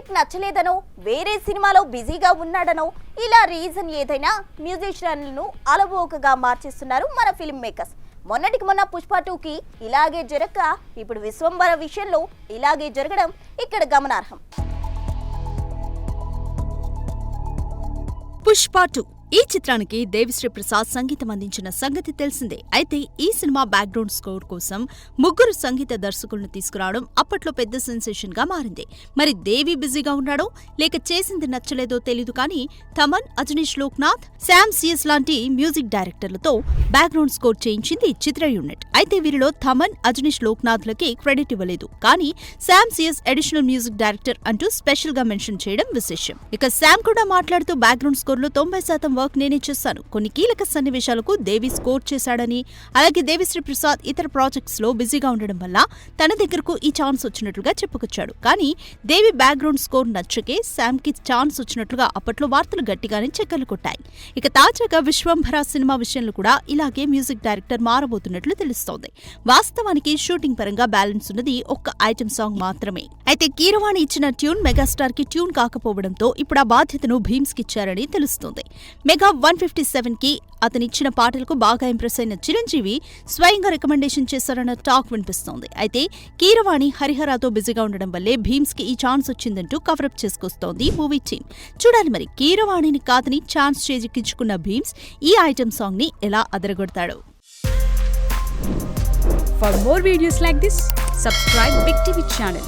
Music నచ్చలేదనో వేరే సినిమాలో బిజీగా ఉన్నాడనో ఇలా రీజన్ ఏదైనా మ్యూజిషియన్లను అలవోకగా మార్చేస్తున్నారు మన ఫిల్మ్ మేకర్స్. మొన్నటికి మొన్న పుష్ప 2కి ఇలాగే జరగక ఇప్పుడు విశ్వంబర విషయంలో ఇలాగే జరగడం ఇక్కడ గమనార్హం. పుష్ప 2 ఈ చిత్రానికి దేవిశ్రీ ప్రసాద్ సంగీతం అందించిన సంగతి తెలిసిందే. అయితే ఈ సినిమా బ్యాక్గ్రౌండ్ స్కోర్ కోసం ముగ్గురు సంగీత దర్శకులను తీసుకురావడం అప్పట్లో పెద్ద సెన్సేషన్ గా మారింది. మరి దేవి బిజీగా ఉన్నాడో లేక చేసింది నచ్చలేదో తెలీదు కానీ తమన్, అజనీష్ లోక్నాథ్, శామ్ సిఎస్ లాంటి మ్యూజిక్ డైరెక్టర్లతో బ్యాక్గ్రౌండ్ స్కోర్ చేయించింది చిత్ర యూనిట్. అయితే వీరిలో తమన్, అజనీష్ లోక్నాథ్లకి క్రెడిట్ ఇవ్వలేదు. కానీ Sam CS additional music director అంటూ స్పెషల్ గా మెన్షన్ చేయడం విశేషం. ఇక శామ్ కూడా మాట్లాడుతూ బ్యాక్గ్రౌండ్ స్కోర్ లో 90% వర్క్ నేనే చేశాను. కొన్ని కీలక సన్నివేశాలకు దేవి స్కోర్ చేశాడని, అలాగే దేవిశ్రీ ప్రసాద్ ఇతర ప్రాజెక్ట్స్ లో బిజీగా ఉండడం వల్ల తన దగ్గరకు ఈ ఛాన్స్ వచ్చినట్లుగా చెప్పుకొచ్చాడు. కానీ దేవి బ్యాక్గ్రౌండ్ స్కోర్ నచ్చకే శామ్ కి ఛాన్స్ వచ్చినట్లుగా అప్పట్లో వార్తలు గట్టిగానే చక్కర్లు కొట్టాయి. ఇక తాజాగా విశ్వంభర సినిమా విషయంలో కూడా ఇలాగే మ్యూజిక్ డైరెక్టర్ మారబోతున్నట్లు తెలుస్తోంది. వాస్తవానికి షూటింగ్ పరంగా బ్యాలెన్స్ ఉన్నది ఒక్క ఐటెం సాంగ్ మాత్రమే. అయితే కీరవాణి ఇచ్చిన ట్యూన్ మెగాస్టార్ కి ట్యూన్ కాకపోవడంతో ఇప్పుడు ఆ బాధ్యతను భీమ్స్ కి ఇచ్చారని తెలుస్తోంది. మెగా 157 కి అతనిచ్చిన పాటలకు బాగా ఇంప్రెస్ అయిన చిరంజీవి స్వయంగా రికమెండేషన్ చేశారన్న టాక్ వినిపిస్తోంది. అయితే కీరవాణి హరిహరాతో బిజీగా ఉండడం వల్లే భీమ్స్ కి ఈ ఛాన్స్ వచ్చిందంటూ కవరప్ చేసుకొస్తోంది మూవీ టీమ్. చూడాలి మరి కీరవాణిని కాదని ఛాన్స్ చేజిక్కించుకున్న భీమ్స్ ఈ ఐటెం సాంగ్ ని ఎలా అదరగొడతాడు. For more videos like this, subscribe Big TV channel.